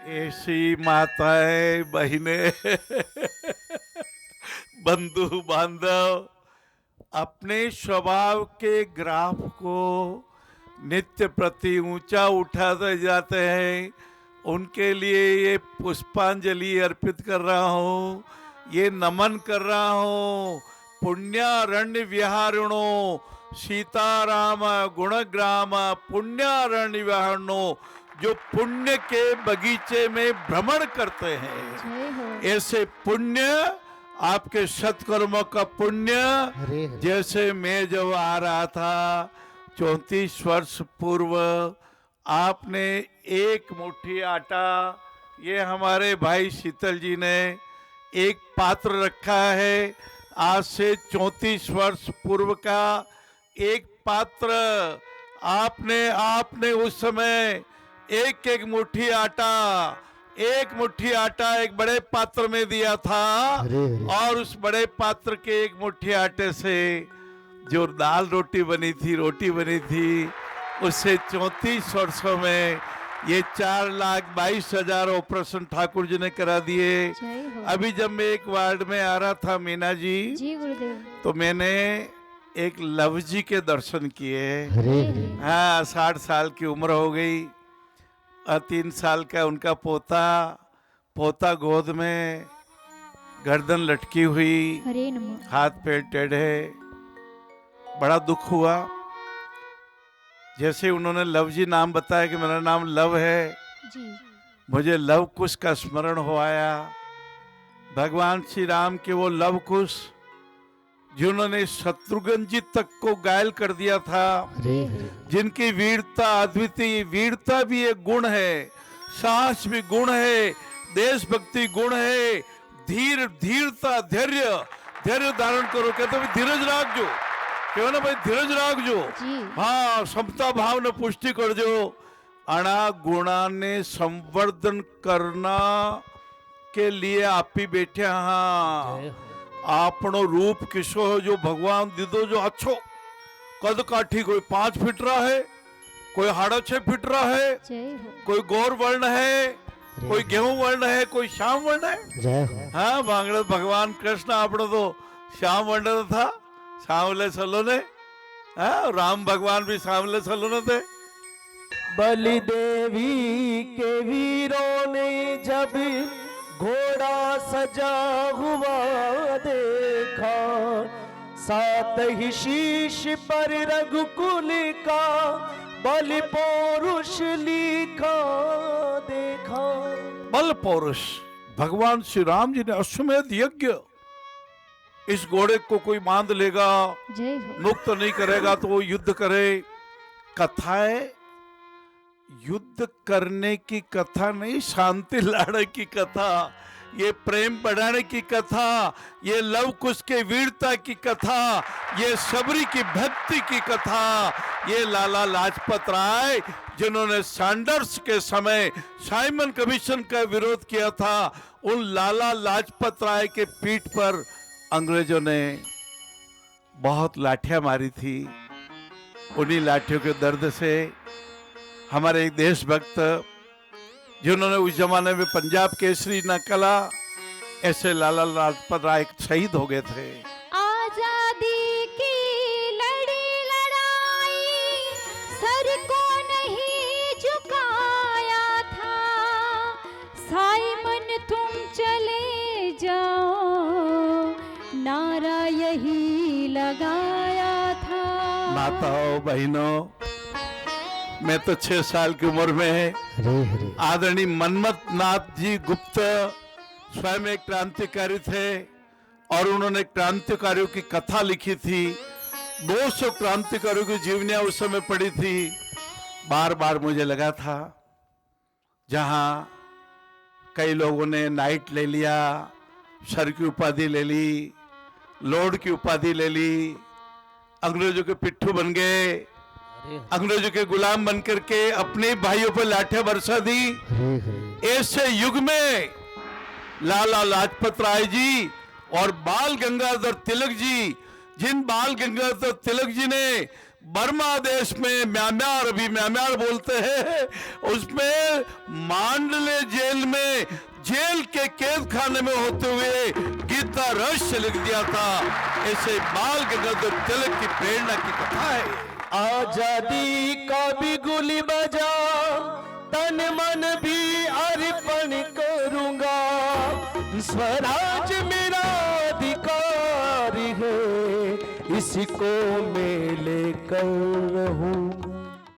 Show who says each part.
Speaker 1: ऐसी माताएं बहनें बंधु बांधव अपने स्वभाव के ग्राफ को नित्य प्रति ऊंचा उठाते जाते हैं। उनके लिए ये पुष्पांजलि अर्पित कर रहा हूँ, ये नमन कर रहा हूँ। पुण्यारण्य विहारिणो सीताराम गुणग्राम पुण्यारण्य विहारिणो, जो पुण्य के बगीचे में भ्रमण करते हैं। ऐसे पुण्य आपके सत्कर्मों का पुण्य, जैसे मैं जब आ रहा था 34 वर्ष पूर्व, आपने एक मुट्ठी आटा, ये हमारे भाई शीतल जी ने एक पात्र रखा है, आज से 34 वर्ष पूर्व का एक पात्र आपने उस समय एक एक मुट्ठी आटा एक बड़े पात्र में दिया था। और उस बड़े पात्र के एक मुट्ठी आटे से जो दाल रोटी बनी थी, उससे 34 वर्षों में ये 4,22,000 ऑपरेशन ठाकुर जी ने करा दिए। अभी जब मैं एक वार्ड में आ रहा था मीना जी
Speaker 2: गुरुदेव,
Speaker 1: तो मैंने एक लव जी के दर्शन किए। हाँ, 60 साल की उम्र हो गई और 3 साल का उनका पोता गोद में, गर्दन लटकी हुई,
Speaker 2: हरे नमः।
Speaker 1: हाथ पैर टेढ़े। बड़ा दुख हुआ। जैसे उन्होंने लव जी नाम बताया कि मेरा नाम लव है,
Speaker 2: जी
Speaker 1: मुझे लव कुश का स्मरण हो आया। भगवान श्री राम के वो लव कुश जिन्होंने शत्रुघ्न जी तक को घायल कर दिया था, जिनकी वीरता अद्वितीय, वीरता भी एक गुण है, साहस भी गुण है, देशभक्ति गुण है, धीरता धैर्य धारण करो। कहते भाई धीरज राख जो, क्यों ना भाई धीरज राख जो, हाँ समता भाव ने पुष्टि कर जो। अणा गुणा ने संवर्धन करना के लिए आप ही बैठे। हाँ, आपनो रूप किसो है जो भगवान दीदो, जो अच्छो कद काठी, कोई 5 फीट रहा है, कोई 6.5 फीट रहा है, कोई गौर वर्ण है, कोई गेहूं वर्ण है, कोई श्याम वर्ण है। हाँ, भांगड़े भगवान कृष्ण आपने तो श्याम वर्ण था, सांवले सलोने। हाँ, राम भगवान भी सांवले सलोने थे।
Speaker 3: बलि देवी के वीरों ने जब घोड़ा सजा हुआ देखा, सात ही शीश पर रघुकुल का बल पौरुष लिखा देखा।
Speaker 1: बल पौरुष, भगवान श्री राम जी ने अश्वमेध यज्ञ, इस घोड़े को कोई बांध लेगा, मुक्त नहीं करेगा तो वो युद्ध करे। कथाएं युद्ध करने की कथा नहीं, शांति लाने की कथा, ये प्रेम बढ़ाने की कथा, ये लव कुश के वीरता की कथा, ये सबरी की भक्ति की कथा। ये लाला लाजपत राय जिन्होंने सैंडर्स के समय साइमन कमीशन का विरोध किया था, उन लाला लाजपत राय के पीठ पर अंग्रेजों ने बहुत लाठियां मारी थी। उन्हीं लाठियों के दर्द से हमारे एक देशभक्त जिन्होंने उस जमाने में पंजाब केसरी न कला, ऐसे लाला लाजपत राय शहीद हो गए थे।
Speaker 2: आजादी की लड़ाई सर को नहीं झुकाया था, साइमन तुम चले जाओ नारा यही लगाया था।
Speaker 1: माताओं बहनों, मैं तो 6 साल की उम्र में आदरणीय मनमथ नाथ जी गुप्त स्वयं एक क्रांतिकारी थे और उन्होंने क्रांतिकारियों की कथा लिखी थी। 200 क्रांतिकारियों की जीवनियां उस समय पढ़ी थी। बार बार मुझे लगा था, जहां कई लोगों ने नाइट ले लिया, सर की उपाधि ले ली, लॉर्ड की उपाधि ले ली, अंग्रेजों के पिट्ठू बन गए, अंग्रेजों के गुलाम बनकर के अपने भाइयों पर लाठियां बरसा दी। ऐसे युग में लाला लाजपत राय जी और बाल गंगाधर तिलक जी, जिन बाल गंगाधर तिलक जी ने बर्मा देश में म्यांमार, अभी म्यांमार बोलते हैं, उसमें मांडले जेल में, जेल के कैद खाने में होते हुए गीता रहस्य लिख दिया था। ऐसे बाल गंगाधर तिलक की प्रेरणा की कथा है।
Speaker 3: आजादी का भी गुली बजा, तन मन भी अर्पण करूंगा, स्वराज मेरा अधिकार है, इसी को मैं लेकर रहूं।